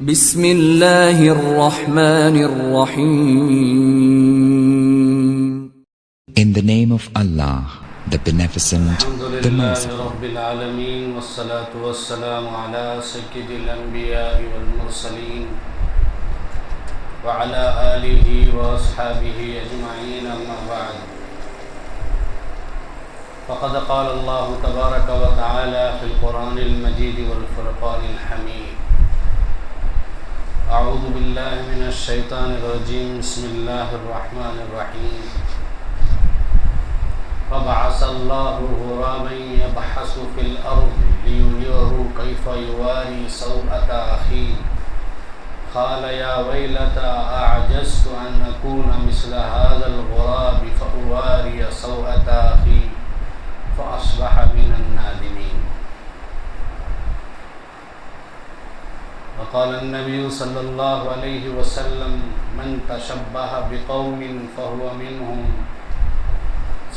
بسم اللہ الرحمن الرحیم. In the name of Allah, the Beneficent, the Merciful. رب العالمین والصلاة والسلام على سید الانبیاء والمرسلین وعلى آلہ واصحابہ اجمعین، اما بعد فقد قال اللہ تبارک وتعالی فی القرآن المجید والفرقان الحمید. اعوذ باللہ من الشیطان الرجیم، بسم اللہ الرحمن الرحیم. فبعث الله غرابا يبحث في الأرض ليريه كيف يواري سوءة أخيه قال يا ويلتى أعجزت أن أكون مثل هذا الغراب فأواري سوءة أخي فأصبح من النادمين. وقال النبي صلى الله عليه وسلم من تشبه بقوم فهو منهم.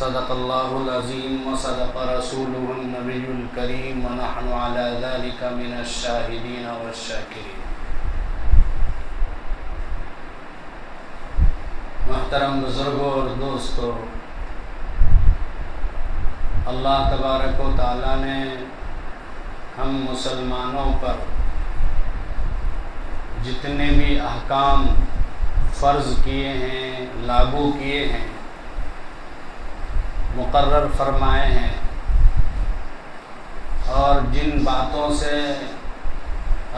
صدق اللہ العظیم وصدق رسولہ النبی الکریم ونحن علی ذلک من الشاہدین والشاکرین. محترم بزرگوں اور دوستو، اللہ تبارک و تعالی نے ہم مسلمانوں پر جتنے بھی احکام فرض کیے ہیں، لاگو کیے ہیں، مقرر فرمائے ہیں، اور جن باتوں سے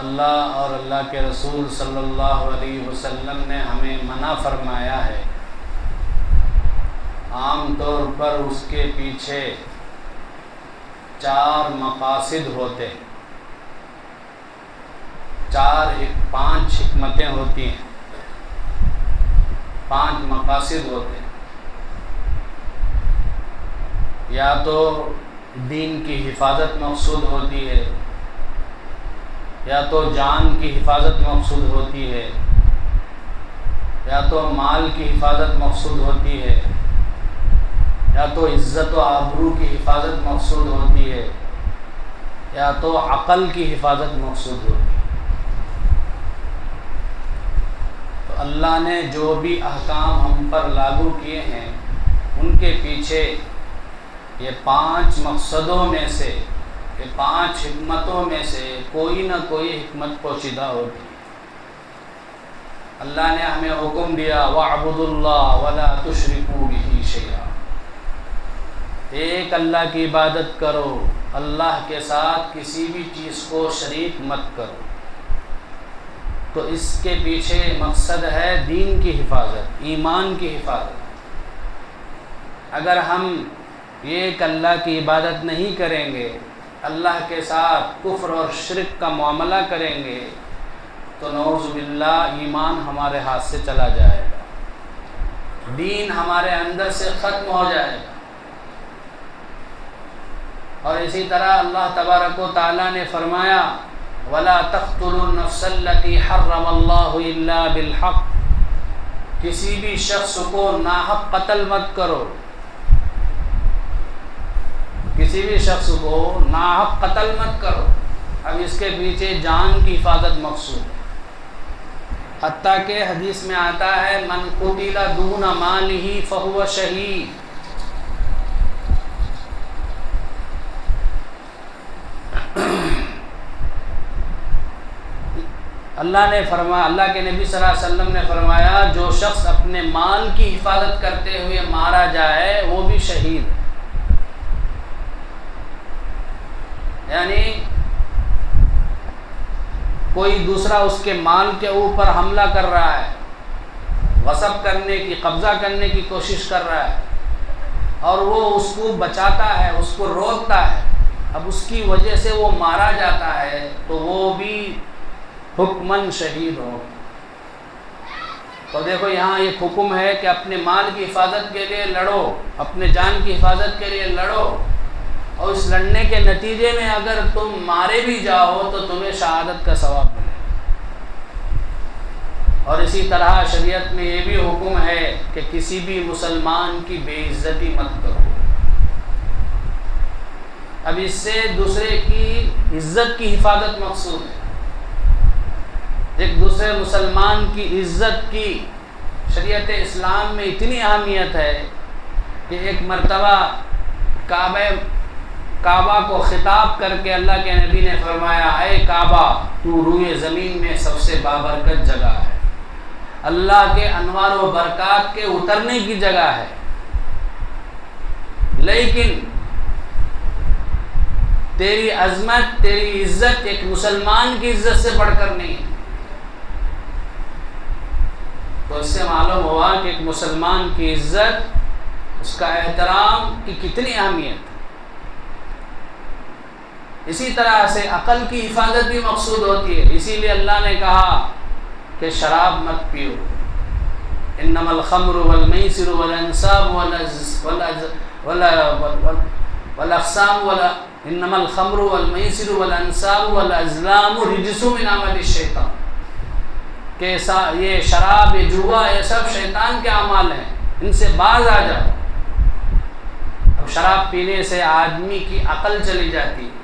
اللہ اور اللہ کے رسول صلی اللہ علیہ وسلم نے ہمیں منع فرمایا ہے، عام طور پر اس کے پیچھے 4 مقاصد ہوتے ہیں، 5 حکمتیں ہوتی ہیں، 5 مقاصد ہوتے ہیں. یا تو دین کی حفاظت مقصود ہوتی ہے، یا تو جان کی حفاظت مقصود ہوتی ہے، یا تو مال کی حفاظت مقصود ہوتی ہے، یا تو عزت و آبرو کی حفاظت مقصود ہوتی ہے، یا تو عقل کی حفاظت مقصود ہوتی ہے. تو اللہ نے جو بھی احکام ہم پر لاگو کیے ہیں ان کے پیچھے یہ 5 مقصدوں میں سے، یہ 5 حکمتوں میں سے کوئی نہ کوئی حکمت پوشیدہ ہوتی ہے. اللہ نے ہمیں حکم دیا وَاعْبُدُوا اللَّهَ وَلَا تُشْرِكُوا بِهِ شَيْئًا، ایک اللہ کی عبادت کرو، اللہ کے ساتھ کسی بھی چیز کو شریک مت کرو. تو اس کے پیچھے مقصد ہے دین کی حفاظت، ایمان کی حفاظت. اگر ہم ایک اللہ کی عبادت نہیں کریں گے، اللہ کے ساتھ کفر اور شرک کا معاملہ کریں گے، تو نعوذ باللہ ایمان ہمارے ہاتھ سے چلا جائے گا، دین ہمارے اندر سے ختم ہو جائے گا. اور اسی طرح اللہ تبارک و تعالی نے فرمایا وَلَا تَقْتُلُوا النَّفْسَ الَّتِي حَرَّمَ اللَّهُ إِلَّا بِالْحَقِّ، کسی بھی شخص کو ناحق قتل مت کرو، کسی بھی شخص کو ناحق قتل مت کرو. اب اس کے پیچھے جان کی حفاظت مقصود ہے، حتیٰ کہ حدیث میں آتا ہے من قتل دون مالہ فہو شہید. اللہ کے نبی صلی اللہ علیہ وسلم نے فرمایا جو شخص اپنے مال کی حفاظت کرتے ہوئے مارا جائے وہ بھی شہید ہے. یعنی کوئی دوسرا اس کے مال کے اوپر حملہ کر رہا ہے، غصب کرنے کی، قبضہ کرنے کی کوشش کر رہا ہے، اور وہ اس کو بچاتا ہے، اس کو روکتا ہے، اب اس کی وجہ سے وہ مارا جاتا ہے تو وہ بھی حکماً شہید ہو. تو دیکھو یہاں ایک حکم ہے کہ اپنے مال کی حفاظت کے لیے لڑو، اپنے جان کی حفاظت کے لیے لڑو، اور اس لڑنے کے نتیجے میں اگر تم مارے بھی جاؤ تو تمہیں شہادت کا ثواب ملے. اور اسی طرح شریعت میں یہ بھی حکم ہے کہ کسی بھی مسلمان کی بے عزتی مت کرو. اب اس سے دوسرے کی عزت کی حفاظت مقصود ہے. ایک دوسرے مسلمان کی عزت کی شریعت اسلام میں اتنی اہمیت ہے کہ ایک مرتبہ کعبہ کو خطاب کر کے اللہ کے نبی نے فرمایا، اے کعبہ تو روئے زمین میں سب سے بابرکت جگہ ہے، اللہ کے انوار و برکات کے اترنے کی جگہ ہے، لیکن تیری عظمت، تیری عزت ایک مسلمان کی عزت سے بڑھ کر نہیں ہے۔ تو اس سے معلوم ہوا کہ ایک مسلمان کی عزت، اس کا احترام کی کتنی اہمیت ہے۔ اسی طرح سے عقل کی حفاظت بھی مقصود ہوتی ہے، اسی لیے اللہ نے کہا کہ شراب مت پیو، انما الخمر والمیسر والانصاب والاقسام انما الخمر والمیسر والانصاب والازلام رجس من عمل الشیطان، کہ یہ شراب، یہ جوا، یہ سب شیطان کے اعمال ہیں، ان سے باز آ جاؤ۔ اب شراب پینے سے آدمی کی عقل چلی جاتی ہے،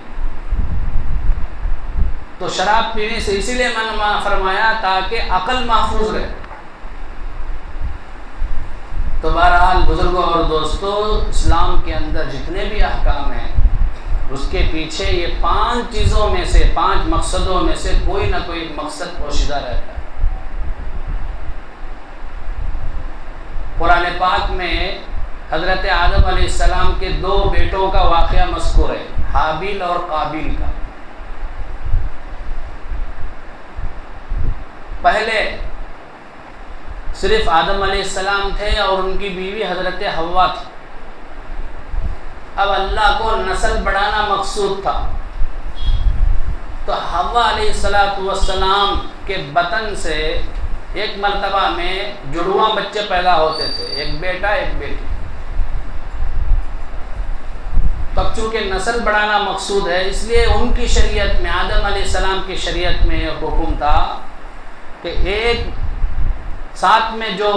تو شراب پینے سے اسی لیے منع فرمایا تاکہ عقل محفوظ رہے۔ تو بہرحال بزرگوں اور دوستوں، اسلام کے اندر جتنے بھی احکام ہیں اس کے پیچھے یہ 5 چیزوں میں سے، 5 مقصدوں میں سے کوئی نہ کوئی مقصد پوشیدہ رہتا ہے۔ قرآن پاک میں حضرت آدم علیہ السلام کے 2 بیٹوں کا واقعہ مذکور ہے، حابیل اور قابیل کا۔ پہلے صرف آدم علیہ السلام تھے اور ان کی بیوی حضرت حوا تھی۔ اب اللہ کو نسل بڑھانا مقصود تھا، تو حوا علیہ السلام کے بطن سے ایک مرتبہ میں جڑواں بچے پیدا ہوتے تھے، ایک بیٹا ایک بیٹی۔ تب چونکہ نسل بڑھانا مقصود ہے، اس لیے ان کی شریعت میں، آدم علیہ السلام کی شریعت میں یہ حکم تھا کہ ایک ساتھ میں جو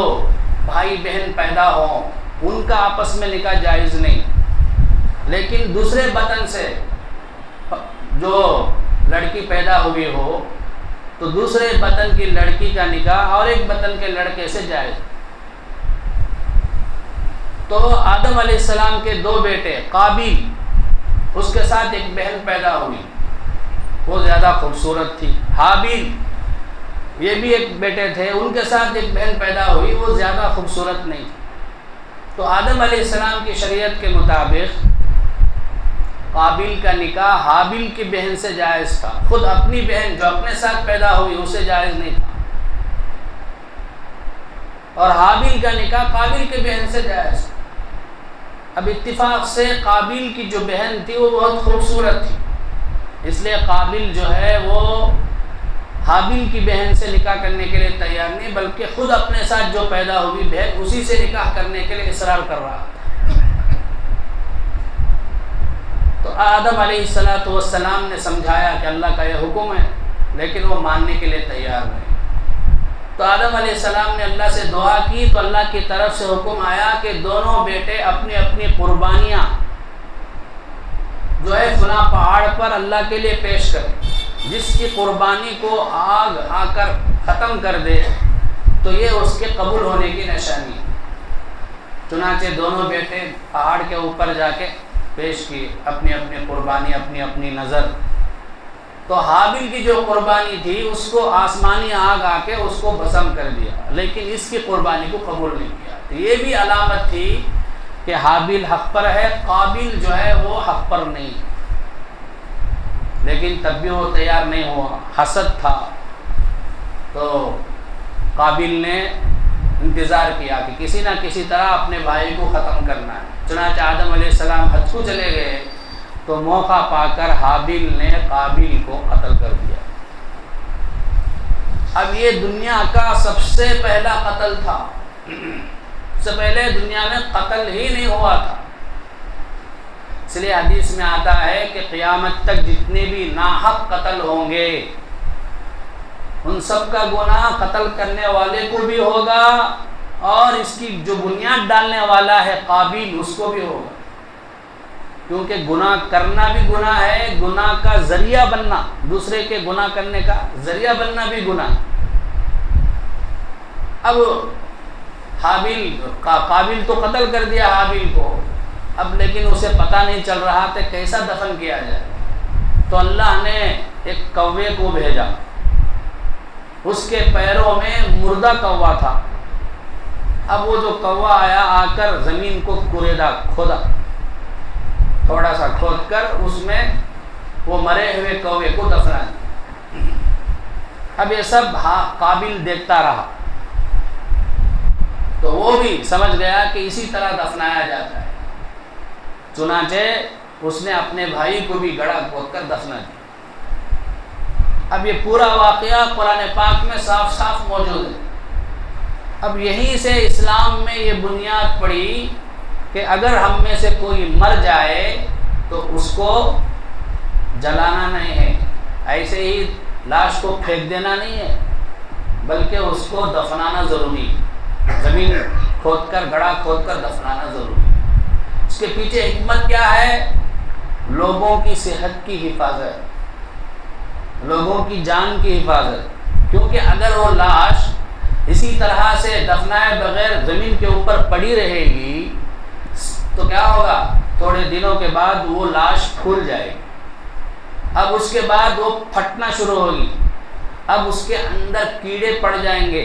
بھائی بہن پیدا ہوں ان کا آپس میں نکاح جائز نہیں، لیکن دوسرے بطن سے جو لڑکی پیدا ہوئی ہو تو دوسرے بطن کی لڑکی کا نکاح اور ایک بطن کے لڑکے سے جائز۔ تو آدم علیہ السلام کے 2 بیٹے، قابیل، اس کے ساتھ ایک بہن پیدا ہوئی، وہ زیادہ خوبصورت تھی۔ حابیل، یہ بھی ایک بیٹے تھے، ان کے ساتھ ایک بہن پیدا ہوئی، وہ زیادہ خوبصورت نہیں تھی۔ تو آدم علیہ السلام کی شریعت کے مطابق قابیل کا نکاح حابیل کی بہن سے جائز تھا، خود اپنی بہن جو اپنے ساتھ پیدا ہوئی اسے جائز نہیں تھا، اور حابیل کا نکاح قابیل کی بہن سے جائز تھا۔ اب اتفاق سے قابیل کی جو بہن تھی وہ بہت خوبصورت تھی، اس لیے قابیل جو ہے وہ حابیل کی بہن سے نکاح کرنے کے لیے تیار نہیں، بلکہ خود اپنے ساتھ جو پیدا ہوئی بہن اسی سے نکاح کرنے کے لیے اصرار کر رہا تھا۔ تو آدم علیہ السلام نے سمجھایا کہ اللہ کا یہ حکم ہے، لیکن وہ ماننے کے لیے تیار نہیں۔ تو آدم علیہ السلام نے اللہ سے دعا کی تو اللہ کی طرف سے حکم آیا کہ دونوں بیٹے اپنی اپنی قربانیاں جو ہے فلاں پہاڑ پر اللہ کے لیے پیش کریں، جس کی قربانی کو آگ آ کر ختم کر دے تو یہ اس کے قبول ہونے کی نشانی ہے۔ چنانچہ دونوں بیٹے پہاڑ کے اوپر جا کے پیش کی اپنی اپنی قربانی، اپنی اپنی نظر۔ تو حابیل کی جو قربانی تھی اس کو آسمانی آگ آ کے اس کو بھسم کر دیا، لیکن اس کی قربانی کو قبول نہیں کیا۔ تو یہ بھی علامت تھی کہ حابیل حق پر ہے، قابیل جو ہے وہ حق پر نہیں، لیکن تب بھی وہ تیار نہیں ہوا، حسد تھا۔ تو قابیل نے انتظار کیا کہ کسی نہ کسی طرح اپنے بھائی کو ختم کرنا ہے۔ چنانچہ آدم علیہ السلام حج کو چلے گئے تو موقع پا کر حابیل نے قابیل کو قتل کر دیا۔ اب یہ دنیا کا سب سے پہلا قتل تھا، اس سے پہلے دنیا میں قتل ہی نہیں ہوا تھا۔ اس لیے حدیث میں آتا ہے کہ قیامت تک جتنے بھی ناحق قتل ہوں گے ان سب کا گناہ قتل کرنے والے کو بھی ہوگا اور اس کی جو بنیاد ڈالنے والا ہے قابیل اس کو بھی ہوگا۔ کیونکہ گناہ کرنا بھی گناہ ہے، گناہ کا ذریعہ بننا، دوسرے کے گناہ کرنے کا ذریعہ بننا بھی گناہ۔ اب قابل تو قتل کر دیا حابیل کو، اب لیکن اسے پتہ نہیں چل رہا تھا کیسا دفن کیا جائے، تو اللہ نے ایک کوے کو بھیجا، اس کے پیروں میں مردہ کوا تھا۔ اب وہ جو کوا آیا، آ کر زمین کو کھودا، تھوڑا سا کھود کر اس میں وہ مرے ہوئے کوے کو دفنا دیا۔ اب یہ سب قابل دیکھتا رہا، تو وہ بھی سمجھ گیا کہ اسی طرح دفنایا جاتا ہے، چنانچہ اس نے اپنے بھائی کو بھی گڑھا کھود کر دفنا دیا۔ اب یہ پورا واقعہ قرآن پاک میں صاف صاف موجود ہے۔ اب یہیں سے اسلام میں یہ بنیاد پڑی کہ اگر ہم میں سے کوئی مر جائے تو اس کو جلانا نہیں ہے، ایسے ہی لاش کو پھینک دینا نہیں ہے، بلکہ اس کو دفنانا ضروری ہے، زمین کھود کر گڑھا کھود کر دفنانا ضروری ہے۔ اس کے پیچھے حکمت کیا ہے؟ لوگوں کی صحت کی حفاظت، لوگوں کی جان کی حفاظت، کیونکہ اگر وہ لاش اسی طرح سے دفنائے بغیر زمین کے اوپر پڑی رہے گی تو کیا ہوگا؟ تھوڑے دنوں کے بعد وہ لاش پھول جائے گی، اب اس کے بعد وہ پھٹنا شروع ہوگی، اب اس کے اندر کیڑے پڑ جائیں گے،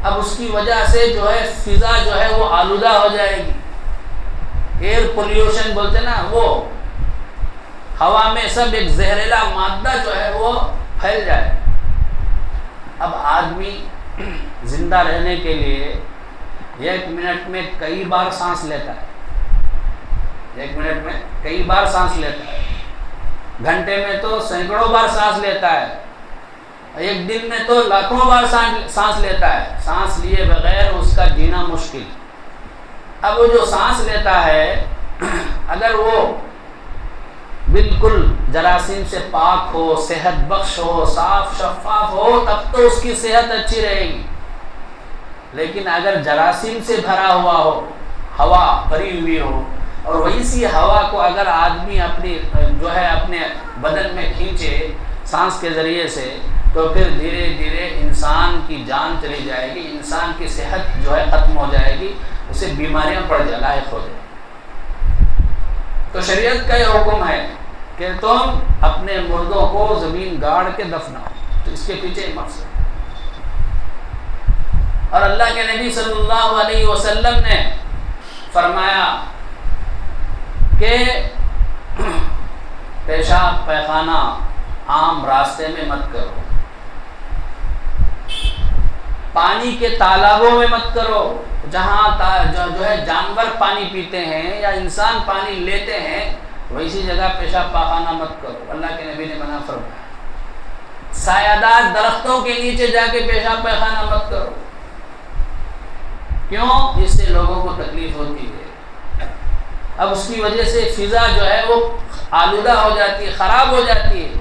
اب اس کی وجہ سے جو ہے فضا جو ہے وہ آلودہ ہو جائے گی، ایئر پولیوشن بولتے نا، وہ ہوا میں سب ایک زہریلا مادہ جو ہے وہ پھیل جائے۔ اب آدمی زندہ رہنے کے لیے 1 منٹ میں کئی بار سانس لیتا ہے، 1 منٹ میں کئی بار سانس لیتا ہے، گھنٹے میں تو سینکڑوں بار سانس لیتا ہے، ایک دن میں تو لاکھوں بار سانس لیتا ہے، سانس لیے بغیر اس کا جینا مشکل۔ اب وہ جو سانس لیتا ہے اگر وہ بالکل جراثیم سے پاک ہو، صحت بخش ہو، صاف شفاف ہو، تب تو اس کی صحت اچھی رہے گی، لیکن اگر جراثیم سے بھرا ہوا ہو، ہوا بھری ہوئی ہو، اور ویسی ہوا کو اگر آدمی اپنی جو ہے اپنے بدن میں کھینچے سانس کے ذریعے سے، تو پھر دھیرے دھیرے انسان کی جان چلی جائے گی، انسان کی صحت جو ہے ختم ہو جائے گی، اسے بیماریاں لاحق ہو جائیں۔ تو شریعت کا یہ حکم ہے کہ تم اپنے مردوں کو زمین گاڑ کے دفناؤ، تو اس کے پیچھے مقصد ہے۔ اور اللہ کے نبی صلی اللہ علیہ وسلم نے فرمایا کہ پیشاب پیخانہ عام راستے میں مت کرو، پانی کے تالابوں میں مت کرو، جہاں جو ہے جانور پانی پیتے ہیں یا انسان پانی لیتے ہیں ویسی جگہ پیشاب پاخانہ مت کرو، اللہ کے نبی نے منع فرمایا۔ سایہ دار درختوں کے نیچے جا کے پیشاب پیخانہ مت کرو، کیوں؟ اس سے لوگوں کو تکلیف ہوتی ہے، اب اس کی وجہ سے فضا جو ہے وہ آلودہ ہو جاتی ہے، خراب ہو جاتی ہے۔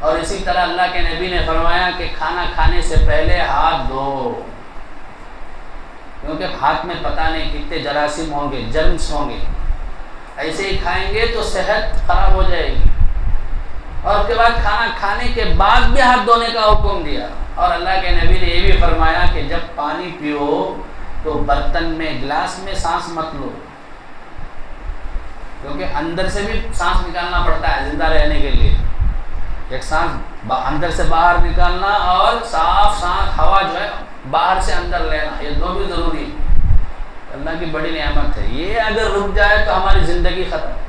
اور اسی طرح اللہ کے نبی نے فرمایا کہ کھانا کھانے سے پہلے ہاتھ دھو، کیونکہ ہاتھ میں پتہ نہیں کتنے جراثیم ہوں گے، جرمس ہوں گے، ایسے ہی کھائیں گے تو صحت خراب ہو جائے گی۔ اور اس کے بعد کھانا کھانے کے بعد بھی ہاتھ دھونے کا حکم دیا، اور اللہ کے نبی نے یہ بھی فرمایا کہ جب پانی پیو تو برتن میں گلاس میں سانس مت لو، کیونکہ اندر سے بھی سانس نکالنا پڑتا ہے زندہ رہنے کے لیے، ایک سانس اندر سے باہر نکالنا اور صاف سانس ہوا جو ہے باہر سے اندر لینا، یہ دو بھی ضروری ہے۔ اللہ کی بڑی نعمت ہے، یہ اگر رک جائے تو ہماری زندگی ختم۔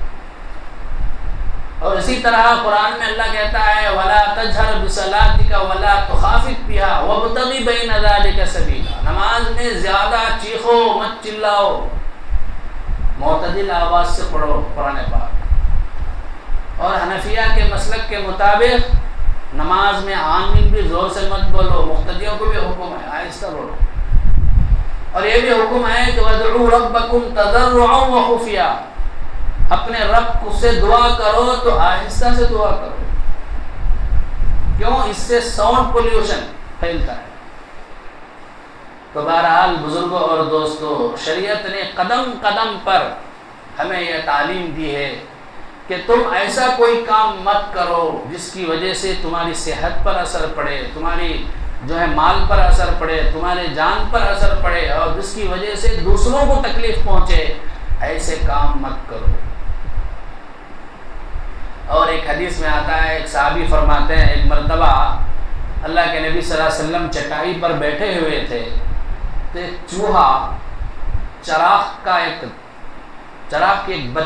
اور اسی طرح قرآن میں اللہ کہتا ہے وَلَا تَجْهَرْ بِصَلَاتِكَ وَلَا تُخَافِتْ بِهَا وَابْتَغِ بَيْنَ ذَلِكَ سَبِيلًا، نماز میں زیادہ چیخو مت چلاؤ، معتدل آواز سے پڑھو قرآن پاک۔ اور حنفیہ کے مسلک کے مطابق نماز میں آمین بھی زور سے مت بولو، مقتدیوں کو بھی حکم ہے آہستہ بولو۔ اور یہ بھی حکم ہے کہ وَادْعُوا رَبَّكُمْ تَضَرُّعًا وَخُفْيًا، اپنے رب سے دعا کرو تو آہستہ سے دعا کرو، کیوں؟ اس سے ساؤنڈ پولیوشن پھیلتا ہے۔ تو بہرحال بزرگوں اور دوستوں، شریعت نے قدم قدم پر ہمیں یہ تعلیم دی ہے کہ تم ایسا کوئی کام مت کرو جس کی وجہ سے تمہاری صحت پر اثر پڑے، تمہاری مال پر اثر پڑے، تمہارے جان پر اثر پڑے، اور جس کی وجہ سے دوسروں کو تکلیف پہنچے، ایسے کام مت کرو۔ اور ایک حدیث میں آتا ہے، ایک صحابی فرماتے ہیں ایک مرتبہ اللہ کے نبی صلی اللہ علیہ وسلم چٹائی پر بیٹھے ہوئے تھے تو ایک چوہا چراغ کی ایک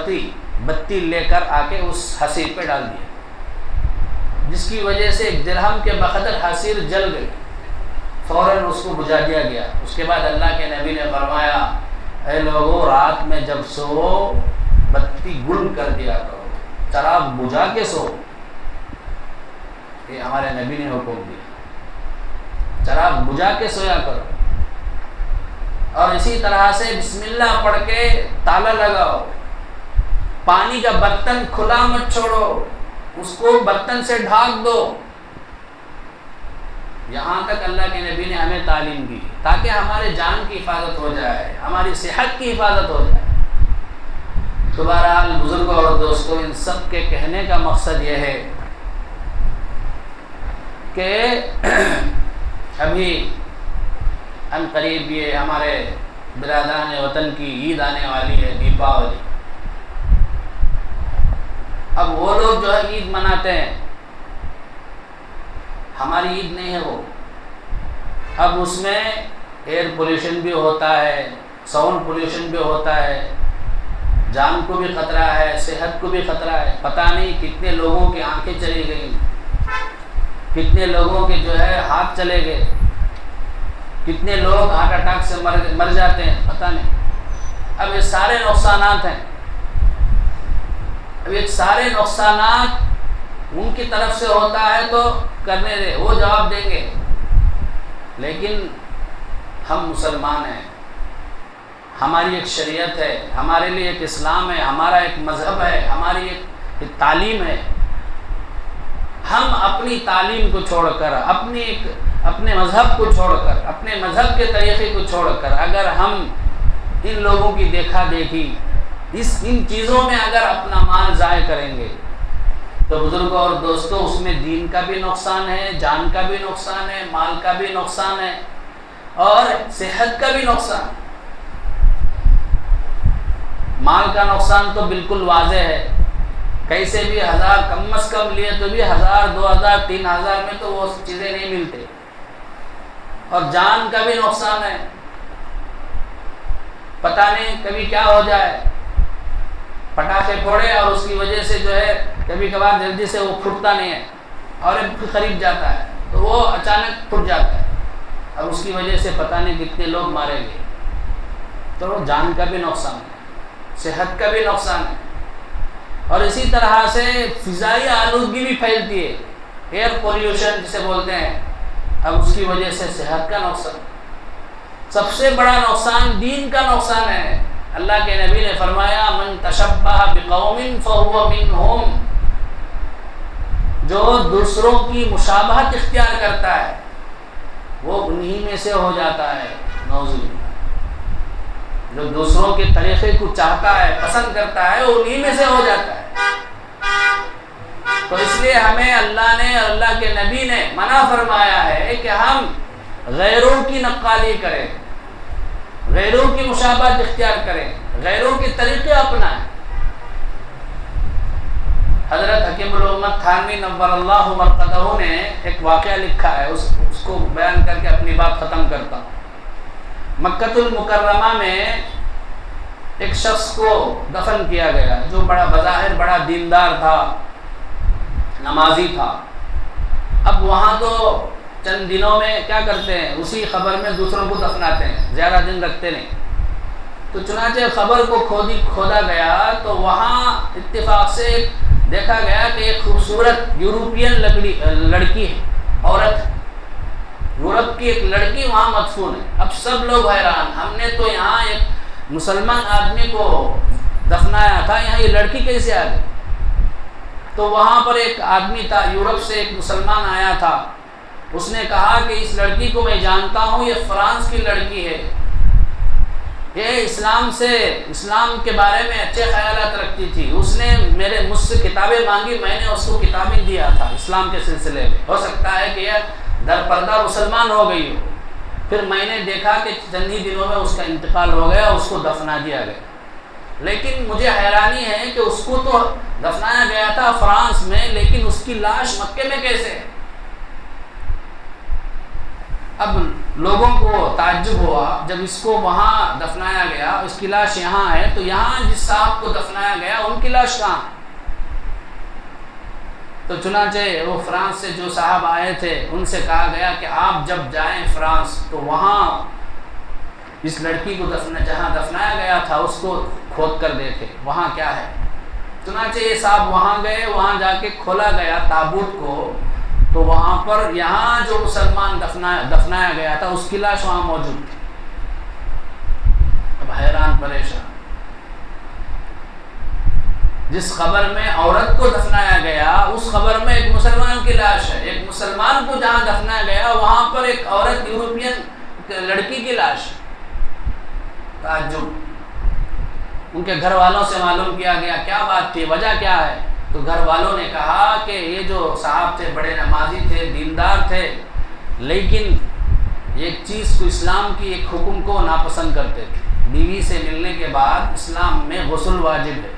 بتی لے کر آ کے اس حصیر پہ ڈال دیا، جس کی وجہ سے ایک درہم کے بقدر حصیر جل گئی، فوراً اس کو بجھا دیا گیا۔ اس کے بعد اللہ کے نبی نے فرمایا، اے لوگوں، رات میں جب سو بتی گل کر دیا کرو، چراغ بجھا کے سو۔ یہ ہمارے نبی نے حکم دیا، چراغ بجھا کے سویا کرو۔ اور اسی طرح سے بسم اللہ پڑھ کے تالا لگاؤ، پانی کا برتن کھلا مت چھوڑو، اس کو برتن سے ڈھانک دو۔ یہاں تک اللہ کے نبی نے ہمیں تعلیم دی تاکہ ہمارے جان کی حفاظت ہو جائے، ہماری صحت کی حفاظت ہو جائے۔ تو بہرحال بزرگوں اور دوستوں، ان سب کے کہنے کا مقصد یہ ہے کہ ابھی ان قریب یہ ہمارے برادران وطن کی عید آنے والی ہے، دیپاولی۔ اب وہ لوگ جو ہے عید مناتے ہیں، ہماری عید نہیں ہے وہ۔ اب اس میں ایئر پولیوشن بھی ہوتا ہے، ساؤنڈ پولیوشن بھی ہوتا ہے، جان کو بھی خطرہ ہے، صحت کو بھی خطرہ ہے۔ پتہ نہیں کتنے لوگوں کی آنکھیں چلی گئی، کتنے لوگوں کے ہاتھ چلے گئے، کتنے لوگ ہارٹ اٹیک سے مر جاتے ہیں، پتہ نہیں۔ اب یہ سارے نقصانات ہیں، اب یہ سارے نقصانات ان کی طرف سے ہوتا ہے تو کرنے دے، وہ جواب دیں گے۔ لیکن ہم مسلمان ہیں، ہماری ایک شریعت ہے، ہمارے لیے ایک اسلام ہے، ہمارا ایک مذہب ہے، ہماری ایک تعلیم ہے۔ ہم اپنی تعلیم کو چھوڑ کر، اپنے مذہب کو چھوڑ کر، اپنے مذہب کے طریقے کو چھوڑ کر، اگر ہم ان لوگوں کی دیکھا دیکھی ان چیزوں میں اگر اپنا مال ضائع کریں گے تو بزرگوں اور دوستوں، اس میں دین کا بھی نقصان ہے، جان کا بھی نقصان ہے، مال کا بھی نقصان ہے، اور صحت کا بھی نقصان۔ مال کا نقصان تو بالکل واضح ہے، کیسے بھی 1000 کم از کم لیے تو بھی 1000 2000 3000 میں تو وہ چیزیں نہیں ملتے۔ اور جان کا بھی نقصان ہے، پتہ نہیں کبھی کیا ہو جائے، پٹاخے پھوڑے اور اس کی وجہ سے کبھی کبھار جلدی سے وہ پھٹتا نہیں ہے اور خرید جاتا ہے تو وہ اچانک پھٹ جاتا ہے، اب اس کی وجہ سے پتہ نہیں کتنے لوگ مارے گئے۔ تو وہ جان کا بھی نقصان ہے، صحت کا بھی نقصان ہے، اور اسی طرح سے فضائی آلودگی بھی پھیلتی ہے، ایئر پولیوشن جسے بولتے ہیں، اب اس کی وجہ سے صحت کا نقصان۔ سب سے بڑا نقصان دین کا نقصان ہے۔ اللہ کے نبی نے فرمایا، من تشبہ بقوم فہو منہم، جو دوسروں کی مشابہت اختیار کرتا ہے وہ انہی میں سے ہو جاتا ہے، نعوذ باللہ۔ جو دوسروں کے طریقے کو چاہتا ہے، پسند کرتا ہے، وہ انہی میں سے ہو جاتا ہے۔ تو اس لیے ہمیں اللہ نے اور اللہ کے نبی نے منع فرمایا ہے کہ ہم غیروں کی نقالی کریں، غیروں کی مشابہت اختیار کریں، غیروں کے طریقے اپنائیں۔ حضرت حکیم الامت تھانوی نور اللہ مرقدہ نے ایک واقعہ لکھا ہے، اس کو بیان کر کے اپنی بات ختم کرتا ہوں۔ مکۃ المکرمہ میں ایک شخص کو دفن کیا گیا جو بظاہر بڑا دیندار تھا، نمازی تھا۔ اب وہاں تو چند دنوں میں کیا کرتے ہیں، اسی قبر میں دوسروں کو دفناتے ہیں، زیادہ دن رکھتے نہیں۔ تو چنانچہ قبر کو کھودا گیا تو وہاں اتفاق سے دیکھا گیا کہ ایک خوبصورت یورپین لڑکی ہے، عورت، یورپ کی ایک لڑکی وہاں مدفون ہے۔ اب سب لوگ حیران، ہم نے تو یہاں ایک مسلمان آدمی کو دفنایا تھا، یہاں یہ لڑکی کیسے آ گئی؟ تو وہاں پر ایک آدمی تھا، یورپ سے ایک مسلمان آیا تھا، اس نے کہا کہ اس لڑکی کو میں جانتا ہوں، یہ فرانس کی لڑکی ہے، یہ اسلام کے بارے میں اچھے خیالات رکھتی تھی، اس نے مجھ سے کتابیں مانگی، میں نے اس کو کتابیں دیا تھا اسلام کے سلسلے میں، ہو سکتا ہے کہ یہ در پردہ مسلمان ہو گئی ہو۔ پھر میں نے دیکھا کہ چند ہی دنوں میں اس کا انتقال ہو گیا، اس کو دفنا دیا گیا۔ لیکن مجھے حیرانی ہے کہ اس کو تو دفنایا گیا تھا فرانس میں، لیکن اس کی لاش مکے میں کیسے ہے؟ اب لوگوں کو تعجب ہوا جب اس کو وہاں دفنایا گیا، اس کی لاش یہاں ہے، تو یہاں جس صاحب کو دفنایا گیا ان کی لاش کہاں؟ تو چنانچہ وہ فرانس سے جو صاحب آئے تھے ان سے کہا گیا کہ آپ جب جائیں فرانس تو وہاں اس لڑکی کو جہاں دفنایا گیا تھا اس کو کھود کر دیکھے وہاں کیا ہے۔ چنانچہ یہ صاحب وہاں گئے، وہاں جا کے کھولا گیا تابوت کو، تو وہاں پر یہاں جو مسلمان دفنایا گیا تھا اس کی لاش وہاں موجود تھی۔ اب حیران پریشان، جس خبر میں عورت کو دفنایا گیا اس خبر میں ایک مسلمان کی لاش ہے، ایک مسلمان کو جہاں دفنایا گیا وہاں پر ایک عورت یورپین لڑکی کی لاش ہے۔ تعجب، ان کے گھر والوں سے معلوم کیا گیا کیا بات تھی، وجہ کیا ہے، تو گھر والوں نے کہا کہ یہ جو صاحب تھے بڑے نمازی تھے، دیندار تھے، لیکن ایک چیز کو اسلام کی ایک حکم کو ناپسند کرتے تھے، بیوی سے ملنے کے بعد اسلام میں غسل واجب ہے۔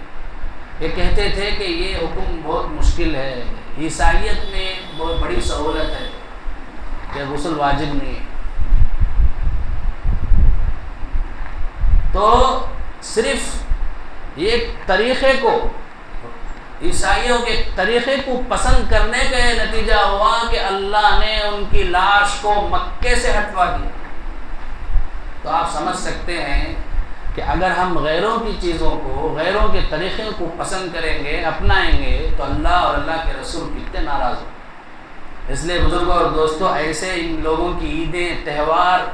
یہ کہتے تھے کہ یہ حکم بہت مشکل ہے، عیسائیت میں بہت بڑی سہولت ہے کہ غسل واجب نہیں ہے۔ تو صرف ایک طریقے کو، عیسائیوں کے طریقے کو پسند کرنے کا یہ نتیجہ ہوا کہ اللہ نے ان کی لاش کو مکے سے ہٹوا دیا۔ تو آپ سمجھ سکتے ہیں کہ اگر ہم غیروں کی چیزوں کو، غیروں کے طریقے کو پسند کریں گے، اپنائیں گے، تو اللہ اور اللہ کے رسول کتنے ناراض ہوں۔ اس لیے بزرگوں اور دوستوں، ایسے ان لوگوں کی عیدیں، تہوار،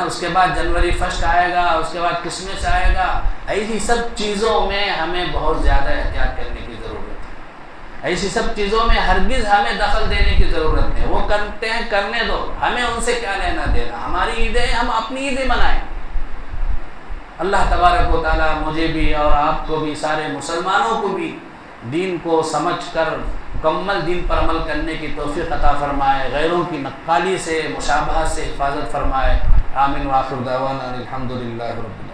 اس کے بعد جنوری فرسٹ آئے گا، اس کے بعد کرسمس آئے گا، ایسی سب چیزوں میں ہمیں بہت زیادہ احتیاط کرنے کی ضرورت ہے۔ ایسی سب چیزوں میں ہرگز ہمیں دخل دینے کی ضرورت ہے۔ وہ کرتے ہیں، کرنے دو، ہمیں ان سے کیا لینا دینا، ہماری عیدیں ہم اپنی عیدیں منائیں۔ اللہ تبارک و تعالیٰ مجھے بھی اور آپ کو بھی، سارے مسلمانوں کو بھی دین کو سمجھ کر مکمل دین پر عمل کرنے کی توفیق عطا فرمائے، غیروں کی نقالی سے، مشابہت سے حفاظت فرمائے۔ آمین وآخر دعوانا الحمدللہ رب العالمین۔